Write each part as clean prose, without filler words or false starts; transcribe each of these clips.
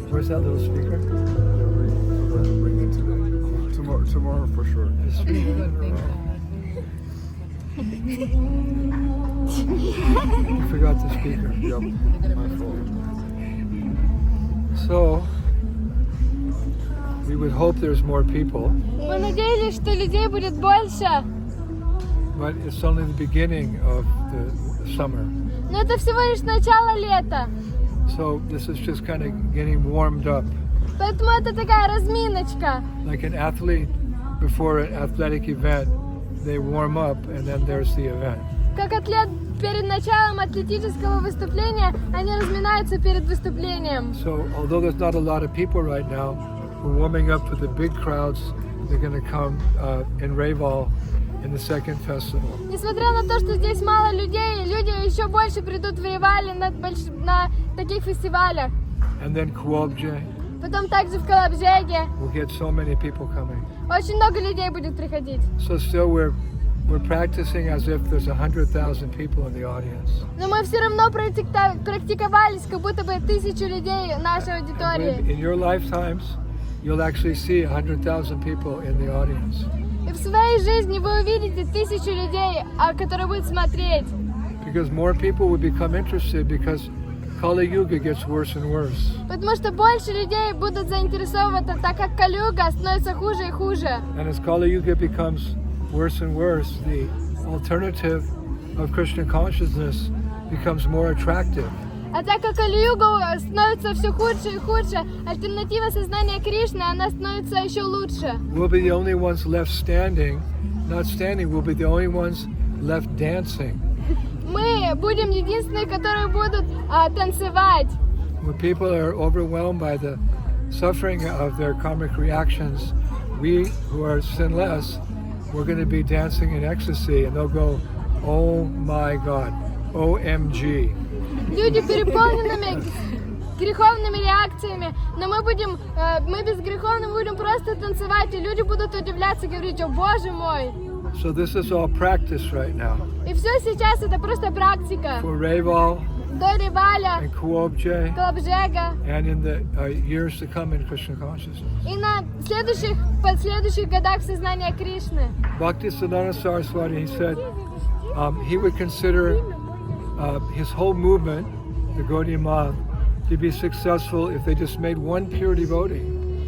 Where's that little speaker? Bring it today. Tomorrow for sure. You forgot the speaker. Yep, my fault. So, we would hope there's more people, Мы надеялись, что людей будет больше, but it's only the beginning of the summer. но это всего лишь начало лета. So this is just kind of getting warmed up, Поэтому это такая разминочка. like an athlete before an athletic event. They warm up and then there's the event. Как атлет перед началом атлетического выступления, они разминаются перед выступлением. So although there's not a lot of people right now, we're warming up for the big crowds. They're going to come in Reval in the second festival. Несмотря на то, что здесь мало людей, люди еще больше придут в Ревале на таких фестивалях. And then Kuobje, Потом также в Колобжеге. we'll get so many people coming. Очень много людей будет приходить. So still we're practicing as if there's 100,000 people in the audience. Но мы все равно практиковались, как будто бы 1000 людей в нашей аудитории. In your lifetimes, you'll actually see 100,000 people in the audience. И в своей жизни вы увидите 1000 людей, которые будут смотреть. Because more people will become interested because Kali Yuga gets worse and worse. Потому что больше людей будут заинтересованы, так как Кали-юга становится хуже и хуже. And as Kali Yuga becomes worse and worse, the alternative of Krishna consciousness becomes more attractive. А так как Кали-юга становится все худше и худше, альтернатива сознания Кришны, она становится еще лучше. We'll be the only ones left standing, not standing, we'll be the only ones left dancing. Мы будем единственные, которые будут танцевать. When people are overwhelmed by the suffering of their karmic reactions, we who are sinless, we're going to be dancing in ecstasy and they'll go, oh my God, OMG. Люди переполненными греховными реакциями, но мы безгреховны будем просто танцевать, и люди будут удивляться и говорить: о Боже мой! So this is all practice right now. И все сейчас это просто практика. For Reval До Реваля, and Kuobje Колобжега and in the years to come in Krishna consciousness. и на последующих годах сознания Кришны. Bhaktisiddhanta Saraswati, he said he would consider his whole movement, the Gaudiya Math, to be successful if they just made one pure devotee.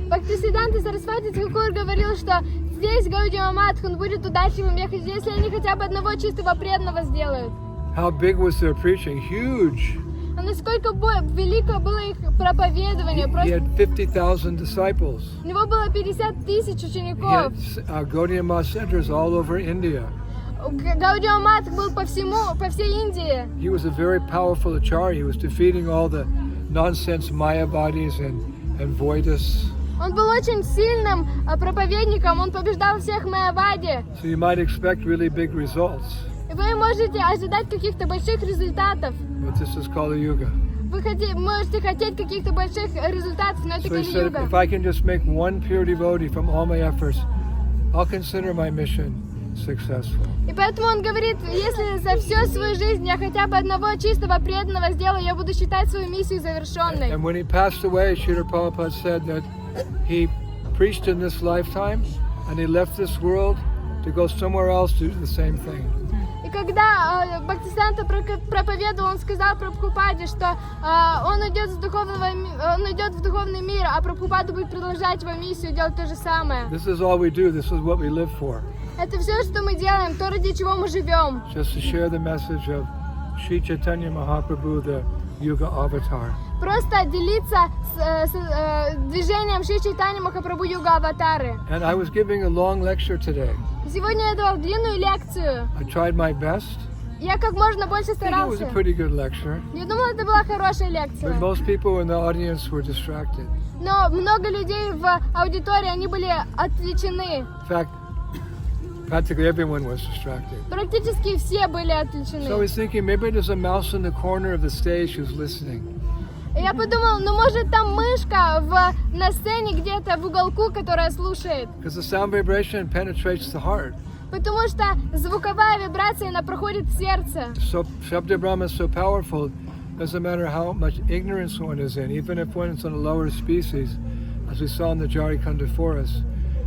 Бхактисиддханта Сарасвати Тхакур говорил, что здесь Гаудия Мат, он будет удачливым, если они хотя бы одного чистого преданного сделают. How big was their preaching? Huge. А насколько велико было их проповедование. He had 50,000 disciples. У него было 50 000 He учеников. had Gaudiya Math centers all over India. Гаудия Мат был по всей Индии. He was a very powerful acharya. He was defeating all the nonsense Mayavadis and Voidists. Он был очень сильным проповедником, он побеждал всех майявади. So you might expect really big results. И вы можете ожидать каких-то больших результатов. But this is Kali Yuga. Вы можете хотеть каких-то больших результатов, но это So he said, Кали-юга. if I can just make one pure devotee from all my efforts, I'll consider my mission successful. И поэтому он говорит, если за всю свою жизнь я хотя бы одного чистого преданного сделаю, я буду считать свою миссию завершенной. And when he passed away, Srila Prabhupada said that he preached in this lifetime and he left this world to go somewhere else to do the same thing. И когда Бхактисиданта проповедовал, он сказал Прабхупаде, что он идет в духовный мир, а Прабхупада будет продолжать его миссию, делать то же самое. This is all we do. This is what we live for. Это все, что мы делаем, то, ради чего мы живем. Just to share the message of Sri Chaitanya Mahaprabhu, the Yuga Avatar. Просто делиться с движением Шри Чайтаньи Махапрабху Юга Аватары. And I was giving a long lecture today. Сегодня я давал длинную лекцию. I tried my best. Я как можно больше I think it was a старался. pretty good lecture. Я думала, это была хорошая лекция. But most people in the audience were distracted. Но много людей в аудитории, они были отвлечены. In fact, practically everyone was distracted. Практически все были So I отвлечены. was thinking maybe there's a mouse in the corner of the stage who's listening. И я подумала, ну может там мышка на сцене где-то в уголку, которая слушает. Because the sound vibration penetrates the heart. Потому что звуковая вибрация, она проходит в сердце. So Shabda Brahma is so powerful Doesn't matter how much ignorance one is in, even if one is in a lower species, as we saw in the Jharikanda forest.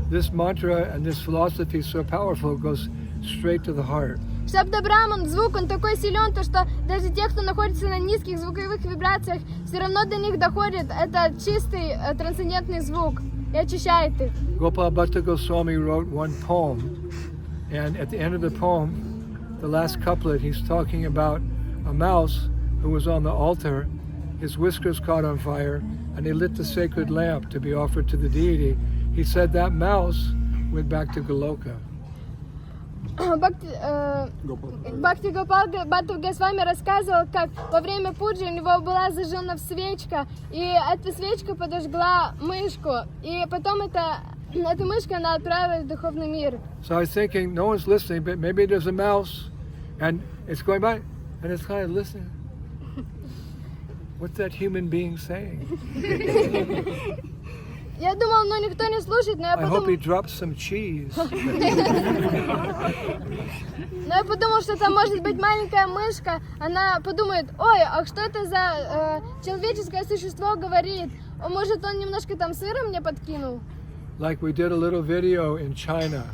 This mantra and this philosophy is so powerful, it goes straight to the heart. Шабда Браман, звук, он такой силен, то что даже те, кто находится на низких звуковых вибрациях, все равно до них доходит. Это чистый трансцендентный звук и очищает их. Gopal Bhatta Goswami wrote one poem, and at the end of the poem, the last couplet, he's talking about a mouse who was on the altar. His whiskers caught on fire, and he lit the sacred lamp to be offered to the deity. He said that mouse went back to Goloka. Бхакти Гопал Бхатта Госвами рассказывал, как во время пуджи у него была зажжена свечка, и эта свечка подожгла мышку, и потом эта мышка, она отправилась в духовный мир. So I was thinking, no one's listening, but maybe there's a mouse, and it's going by, and it's kind of listening. What's that human being saying? Я думал, ну никто не слушает, но я I hope he подумал, dropped some cheese. что там может быть маленькая мышка. Она подумает, ой, а что это за человеческое существо говорит? Может, он немножко там сыра мне подкинул? Like we did a little video in China.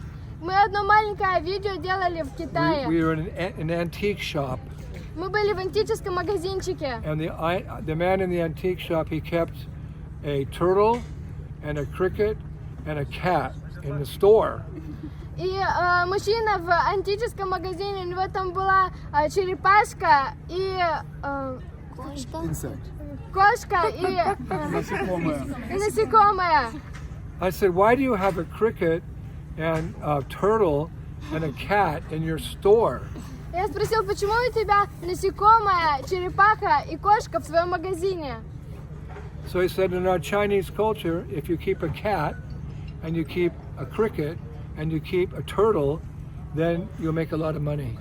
Мы одно маленькое видео делали в Китае. We were in an antique shop, Мы были в антическом магазинчике. and the man in the antique shop, he kept a turtle and a cricket and a cat in the store. И мужчина в антическом магазине, у него там была черепашка и Insect. кошка и насекомое. I said, why do you have a cricket and a turtle and a cat in your store? Я спросил, почему у тебя насекомое, черепаха и кошка в своем магазине? So he said, in our Chinese culture, if you keep a cat and you keep a cricket and you keep a turtle, then you'll make a lot of money.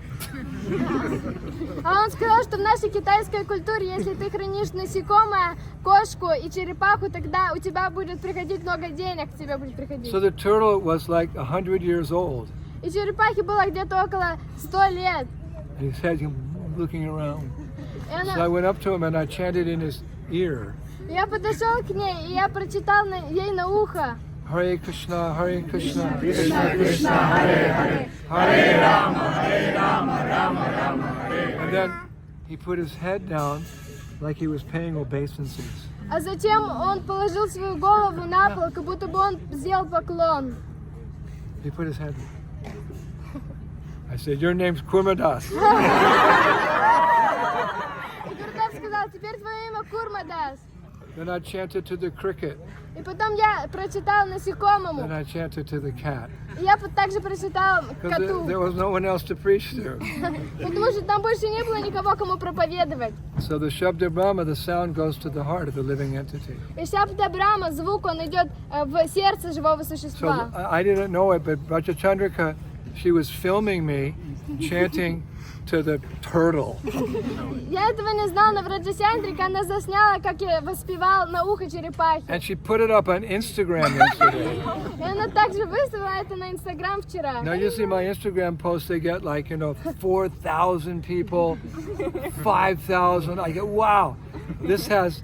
А он сказал, что в нашей китайской культуре, если ты хранишь насекомое, кошку и черепаху, тогда у тебя будет приходить много денег, к тебе будет приходить. So the turtle was like 100 years old. И черепахе было где-то около 100 лет. And he said, looking around. И So I went up to him and I chanted in his ear, я подошел к ней, и я прочитал ей на ухо. Hare Krishna, Krishna Krishna Krishna Hare Hare Hare Rama Rama Hare. And then he put his head down like he was paying obeisances. А затем он положил свою голову на пол, как будто бы он сделал поклон. He put his head down. I said, your name's Kurmadas. И Гурудев сказал, теперь твое имя Курмадас. Then I chanted to the cricket. И потом я прочитал насекомому. Then I chanted to the cat. И я также прочитал Because коту. there was no one else to preach to. Потому что там больше не было никого, кому проповедовать. So the Shabda Brahma, the sound goes to the heart of the living entity. И Шабда Брахма, звук, он идет в сердце живого существа. So I didn't know it, but Rajachandrika, she was filming me chanting to the turtle. Я этого не знала, но Враджасяндрика, она засняла, как я воспевал на ухо черепахи. And she put it up on Instagram yesterday. И она также выставила это на Инстаграм вчера. Now usually my Instagram posts, they get like, 4,000 people, 5,000. I go, wow, this has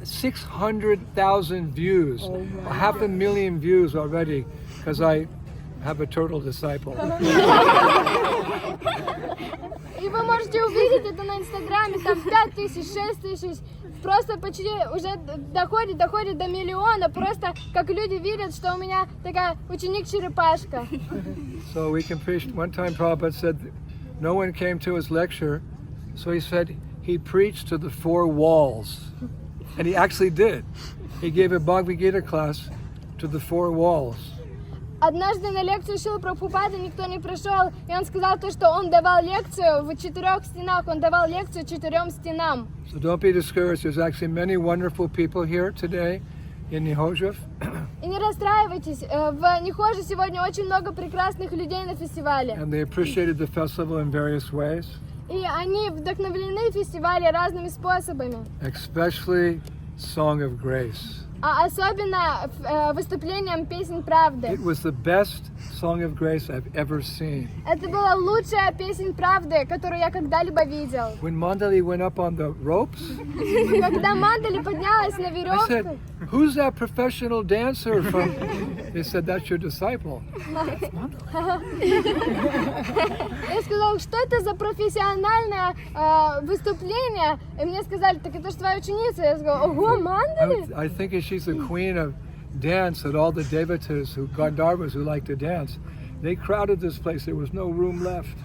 600,000 views, 500,000 views already, because I have a turtle disciple. И вы можете увидеть это на Инстаграме, там 5000, 6000, просто почти уже доходит до миллиона, просто как люди видят, что у меня такая ученик-черепашка. So we can preach. One time Prabhupada said no one came to his lecture, so he said he preached to the 4 walls. And he actually did. He gave a Bhagavad Gita class to the 4 walls. Однажды на лекцию Шрилы Прабхупады никто не пришел, и он сказал то, что он давал лекцию в 4 стенах, он давал лекцию 4 стенам. So don't be discouraged. There's actually many wonderful people here today in Niechorze. И не расстраивайтесь, в Niechorze сегодня очень много прекрасных людей на фестивале. And they appreciated the festival in various ways. И они вдохновлены фестивалем разными способами. Especially Song of Grace. А особенно выступлением песен правды. It was the best song of grace I've ever seen. Это была лучшая песнь правды, которую я когда-либо видел. When Mandali went up on the ropes, Когда Мандали поднялась на I веревку, said, "Who's that professional dancer from?" They said, "That's your disciple." я сказала, что это за профессиональное выступление. И мне сказали, так это же твоя ученица. Я сказала, ого, Мандали? I think she's the queen of dance, that all the devatas, Gandharvas who like to dance, they crowded this place. There was no room left.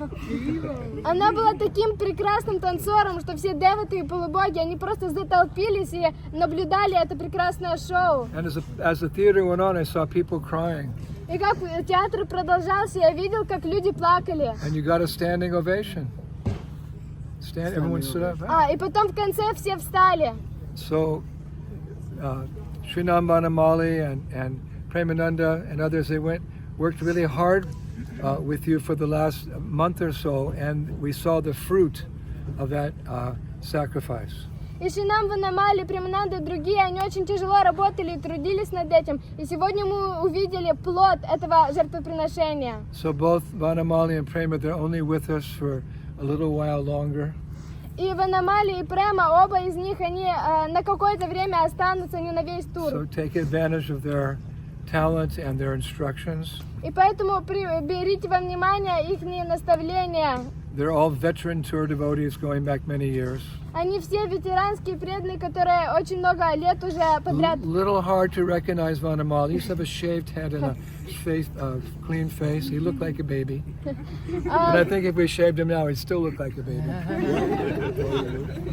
Она была таким прекрасным танцором, что все деваты и полубоги, они просто затолпились и наблюдали это прекрасное шоу. And as the theater went on, I saw people crying. И как театр продолжался, я видел, как люди плакали. And you got a standing ovation. Everyone stood up. И потом в конце все встали. So, Srinam Banamali and Premananda and others, they worked really hard with you for the last month or so, and we saw the fruit of that sacrifice. И Шинам, Ванамали, Премананда и другие, они очень тяжело работали и трудились над этим. И сегодня мы увидели плод этого жертвоприношения. So both Vanamali and Prema, they're only with us for a little while longer. И Ванамали и Према, оба из них, они на какое-то время останутся, не на весь тур. So take advantage of their talent and their instructions. И поэтому берите во внимание их наставления. They're all veteran tour devotees going back many years. Они все ветеранские преданные, которые очень много лет уже подряд. Little hard to recognize Vanamali. He used to have a shaved head and a clean face. He looked like a baby. And I think if we shaved him now, he'd still look like a baby.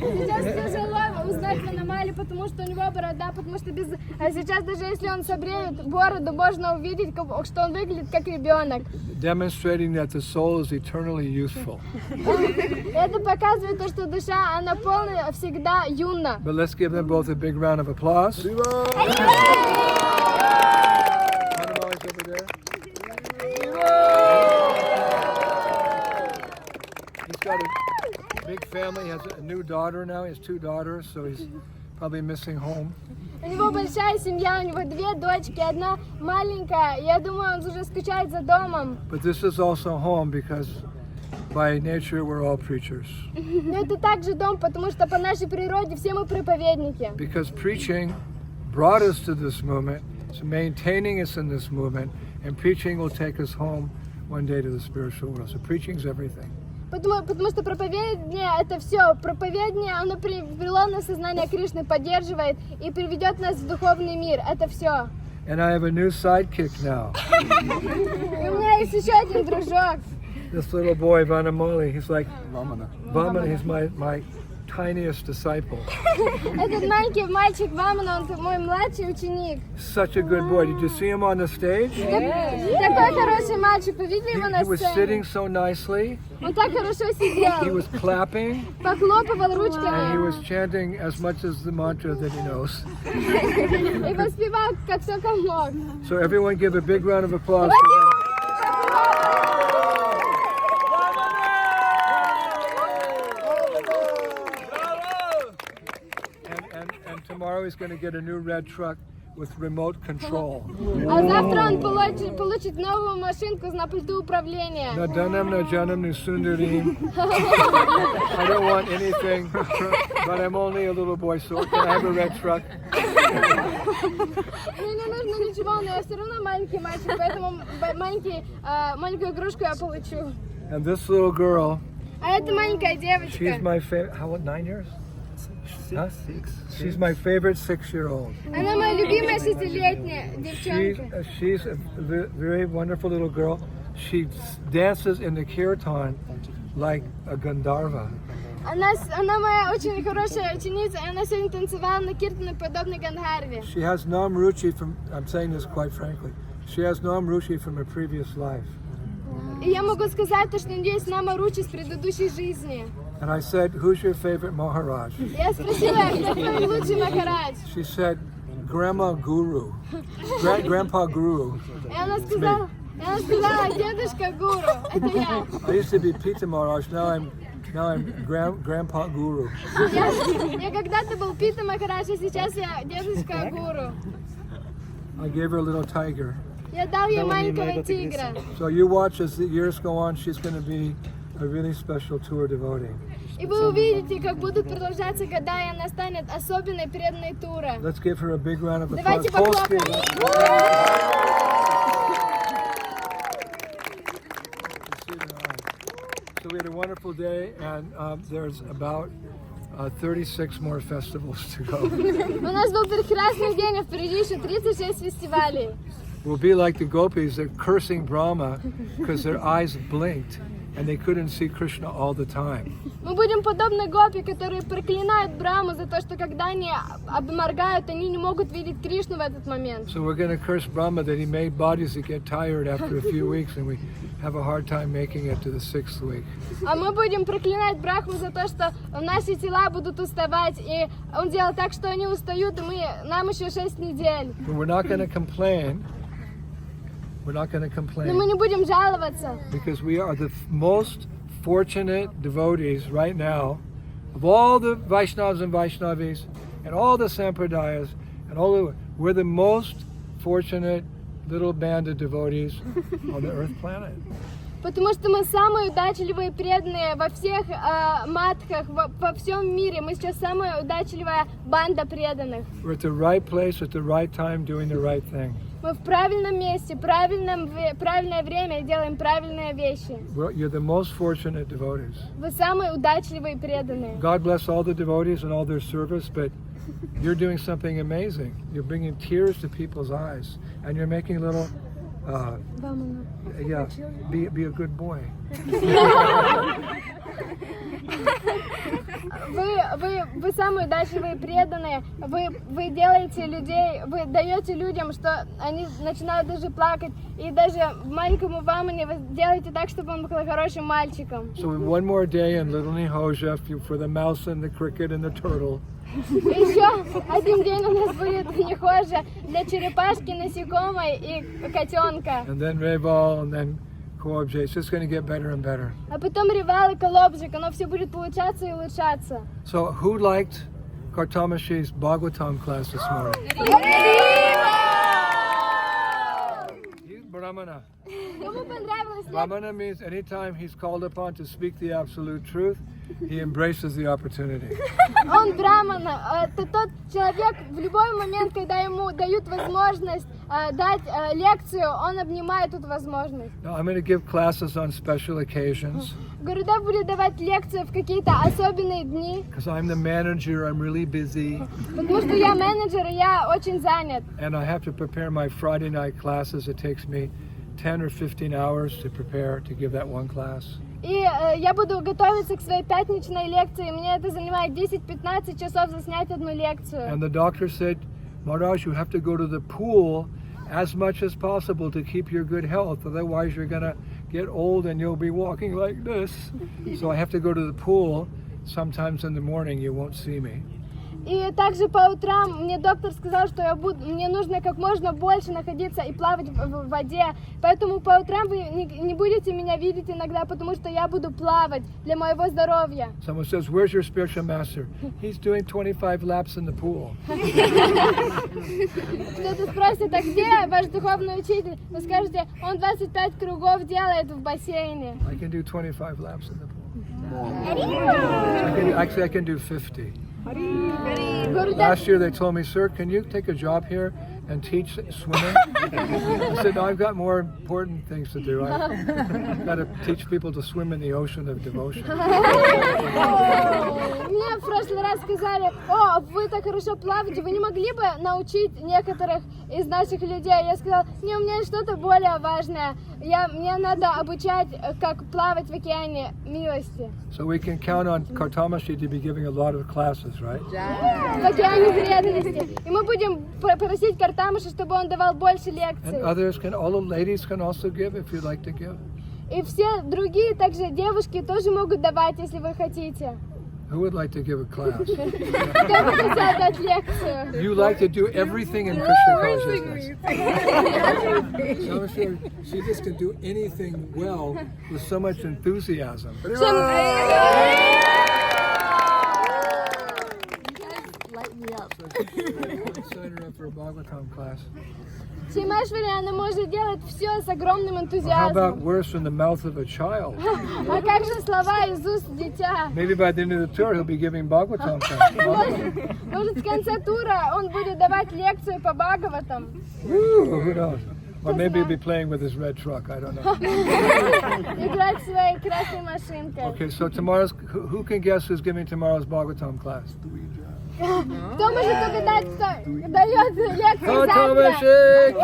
Сейчас тяжело узнать Ванамали, потому что у него борода, потому что сейчас даже если он собреет бороду, можно увидеть, что он выглядит как ребенок. Demonstrating that the soul is eternally youthful. Это показывает то, что душа, она полная, всегда юна. But let's give them both a big round of applause. Vanamali's over there. He's got a big family. He has a new daughter now. He has 2 daughters, so he's probably missing home. У него большая семья, у него 2 дочки, одна маленькая. Я думаю, он уже скучает за домом. But this is also home because by nature we're all preachers. Но это также дом, потому что по нашей природе все мы проповедники. Because preaching brought us to this movement, it's maintaining us in this movement, and preaching will take us home one day to the spiritual world. So preaching's everything. Потому что проповедание это все. Проповедание, оно привело нас в сознание Кришны, поддерживает и приведет нас в духовный мир. Это все. And I have a new sidekick now. И у меня есть еще один дружок. This little boy, Vanamali, he's like Vamana. He's my tiniest disciple. Этот маленький мальчик Вамана, он мой младший ученик. Such a good boy. Did you see him on the stage? Такой хороший мальчик. Вы видели его на He was sitting сцене? so nicely. Он так хорошо He сидел. was clapping. Похлопывал And he ручками. was chanting as much as the mantra that he knows. И воспевал, как только мог. So everyone give a big round of applause. For and tomorrow he's going to get a new red truck with remote control. А завтра он получит новую машинку на пульту управления. Nadanam najanam nusundarim. I don't want anything, but I'm only a little boy, so can I have a red truck? Мне не нужно ничего, но я все равно маленький мальчик, поэтому маленькую игрушку я получу. And this little girl, А это маленькая she's девочка. my favorite. How old? 9 years? Huh? She's my favorite 6-year-old. Она моя любимая 6-летняя девчонка. She's a very wonderful little girl. She dances in the kirtan like a Gandharva. Она моя очень хорошая ученица, и она сегодня танцевала на киртане, подобно Гандхарве. She has Namruchi from, I'm saying this quite frankly, she has Namruchi from a previous life. И я могу сказать, что у нее есть намаручи с предыдущей жизни. And I said, who's your favorite Maharaj? Я спросила, кто твой лучший Махарадж? She said, Grandma Guru. Grandpa Guru. И она сказала, дедушка Гуру, это я. I used to be Pita Maharaj, now I'm Grandpa Guru. Я когда-то был Пита Махарадж, а сейчас я дедушка Гуру. I gave her a little tiger. Я дал ей маленького тигра. So you watch as the years go on, she's going to be a really special tour devotee. И вы увидите, как будут продолжаться года, и она станет особенной преданной Туре. Let's give her a big round of applause. Давайте Польский. похлопаем. So we had a wonderful day, and there's about 36 more festivals to go. У нас был прекрасный день, а впереди еще 36 фестивалей. We'll be like the gopis, they're cursing Brahma because their eyes blinked and they couldn't see Krishna all the time. Мы будем подобны гопи, которые проклинают Браму за то, что когда они обморгают, они не могут видеть Кришну в этот момент. So we're going to curse Brahma that he made bodies that get tired after a few weeks, and we have a hard time making it to the 6th week. А мы будем проклинать Брахму за то, что наши тела будут уставать, и он делал так, что они устают, и нам еще 6 недель. But we're not going to complain. We're not going to Но complain мы не будем жаловаться, because we are the most fortunate devotees right now of all the Vaishnavas and Vaishnavis and all the Sampradayas and we're the most fortunate little band of devotees on the earth planet. потому что мы самые удачливые преданные во всех матхах, во всем мире. Мы сейчас самая удачливая банда преданных. We're at the right place at the right time doing the right thing. Мы в правильном месте, правильное время и делаем правильные вещи. You're the most fortunate devotees. Вы самые удачливые преданные. God bless all the devotees and all their service, but you're doing something amazing. You're bringing tears to people's eyes, and you're making little, be a good boy. Вы самые удачливые преданные. Вы делаете людей, вы даете людям, что они начинают даже плакать. И даже маленькому Вамане вы делаете так, чтобы он был хорошим мальчиком. So one more day in Little Niechorze for the mouse and the cricket and the turtle. Еще один день у нас будет в Niechorze для черепашки, насекомой и котенка. And then Reval, and then Koobje. It's just going to get better and better. А потом Ревал и Колобжик, оно все будет получаться и улучшаться. So who liked Kartamashi's Bhagavatam class this morning? Brahmana. Кому понравилось? Brahmana means anytime he's called upon to speak the absolute truth, he embraces the opportunity. Он брамана. Это тот человек, в любой момент, когда ему дают возможность дать лекцию, он обнимает эту возможность. Now I'm going to give classes on special occasions. Гурудев будет давать лекции в какие-то особенные дни. Because I'm the manager, I'm really busy. Потому что я менеджер, и я очень занят. And I have to prepare my Friday night classes. It takes me 10 or 15 hours to prepare to give that one class. И я буду готовиться к своей пятничной лекции. Мне это занимает 10-15 часов заснять одну лекцию. And the doctor said, Maharaj, you have to go to the pool as much as possible to keep your good health. Otherwise, you're going to get old and you'll be walking like this. So I have to go to the pool. Sometimes in the morning, you won't see me. И также по утрам мне доктор сказал, что мне нужно как можно больше находиться и плавать в воде. Поэтому по утрам вы не будете меня видеть иногда, потому что я буду плавать для моего здоровья. Someone says, where's your spiritual master? He's doing 25 laps in the pool. Кто-то спросит, а где ваш духовный учитель? Вы скажете, он 25 кругов делает в бассейне. I can do 25 laps in the pool. Actually, I can do 50. Last year they told me, sir, can you take a job here and teach swimming? I said, no, I've got more important things to do. I've got to teach people to swim in the ocean of devotion. Мне в прошлый раз сказали, о, вы так хорошо плаваете, вы не могли бы научить некоторых из наших людей? Я сказала, не, у меня есть что-то более важное. Мне надо обучать, как плавать в океане милости. So we can count on Kartamashi to be giving a lot of classes, right? В океане преданности. И мы будем просить Картамыша, чтобы он давал больше лекций. And others can, all the ladies can also give if you'd like to give. И все другие также девушки тоже могут давать, если вы хотите. Who would like to give a class? Кто бы хотел дать лекцию? You like to do everything in Krishna consciousness. She just can do anything well with so much enthusiasm. Light me up. Sign her up time for a Bhagavatam class. Чимашвари, она может делать все с огромным How about энтузиазмом. words from the mouth of a child? А как же слова из уст дитя? Maybe by the end of the tour he'll be giving Bhagavatam class. Может, в конце тура он будет давать лекцию по Бхагаватам. Woo, who knows? Or maybe he'll be playing with his red truck. I don't know. Играть своей красной машинкой. Okay, so tomorrow's who can guess who's giving tomorrow's Bhagavatam class? Кто может угадать, кто дает лекцию завтра? Totamashik!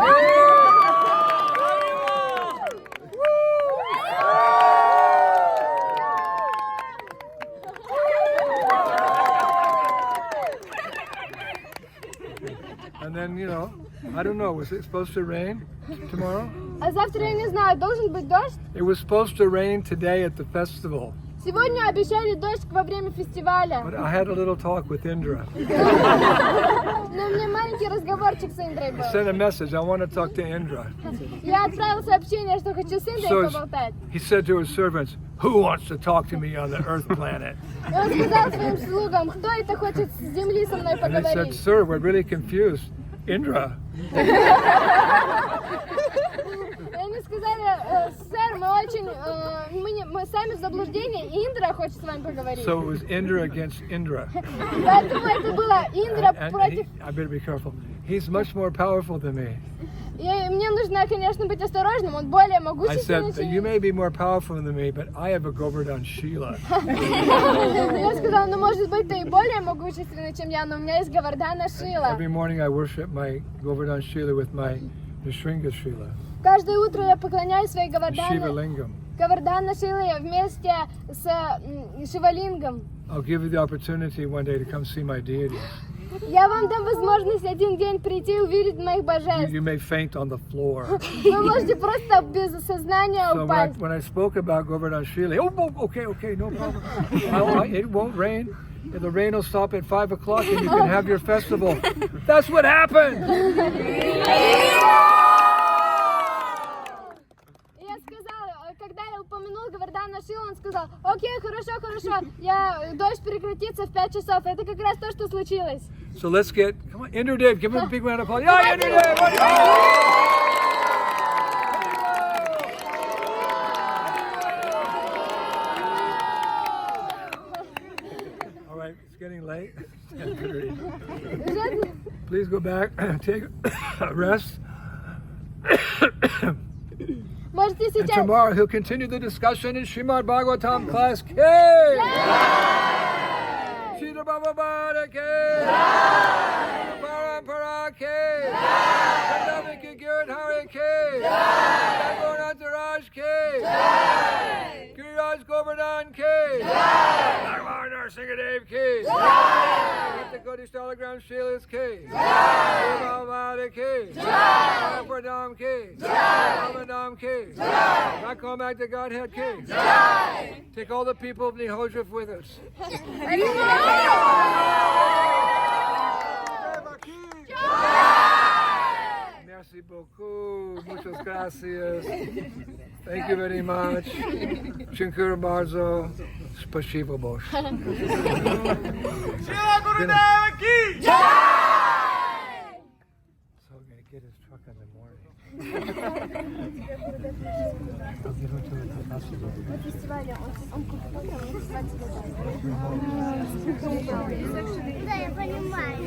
And then, you know, I don't know, was it supposed to rain tomorrow? А завтра, я не знаю, должен быть дождь? It was supposed to rain today at the festival, Сегодня обещали дождь во время фестиваля. but I had a little talk with Indra. Но у меня маленький разговорчик с Индрой I был. sent a message, I want to talk to Indra. Я отправила сообщение, что хочу с Индрой So поболтать. he said to his servants, who wants to talk to me on the earth planet? И он сказал своим слугам, кто это хочет с земли со мной And they said, поговорить. sir, we're really confused. Indra. И они сказали, сэр, мы очень, мы сами в заблуждении, и Индра хочет с вами поговорить. So it was Indra against Indra. Поэтому это было Индра And против... I better be careful. He's much more powerful than me. И мне нужно, конечно, быть осторожным, он более I могущественный, said, чем you may be more powerful than me, but I have a Govardhan Shila. я сказала, ну, может быть, ты и более могущественный, чем я, но у меня есть Гавардхана Шила. Every morning I worship my Govardhan Shila with my Nishringa Shila, Каждое утро я поклоняюсь своей Shiva Гавардхана Lingam. Шиле вместе с Шивалингом. I'll give you the opportunity one day to come see my deities. Я вам дам возможность один день прийти и увидеть моих божеств. You may faint on the floor. Вы можете просто без сознания So упасть. when I spoke about Govardhan Shila, okay, no problem. It won't rain. The rain will stop at 5 o'clock and you can have your festival. That's what happened. Я сказала, когда я упомянул Гавардхана Шилу, он сказал, окей, хорошо, дождь прекратится в 5 часов. Это как раз то, что случилось. So let's come on, Indra Dave, give him a big round of applause. Yeah, Indra Dave, what do you All right, it's getting late. 10:30. Please go back, take a rest. Можете And сейчас... tomorrow he'll continue the discussion in Srimad Bhagavatam class K. Shri Bhagavata K. Parampara K. Pranavika Girdhara K. Nagaraj K. Giriraj Govardhan K. Bhagavan Narsingadev K. The Gaudiya Stalagram Shilas K. Bhagavata K. Pradam K. Ramanam K. Not back to Godhead K. Take all the people of Niechorze with us. Merci beaucoup. Muchas gracias. Thank you very much. Dziękuję bardzo. Spasibo bosh. Gurudeva ki jai! So I'm going to get his truck in the morning. I'll give him to the festival. На фестивале он купил, Да, я понимаю.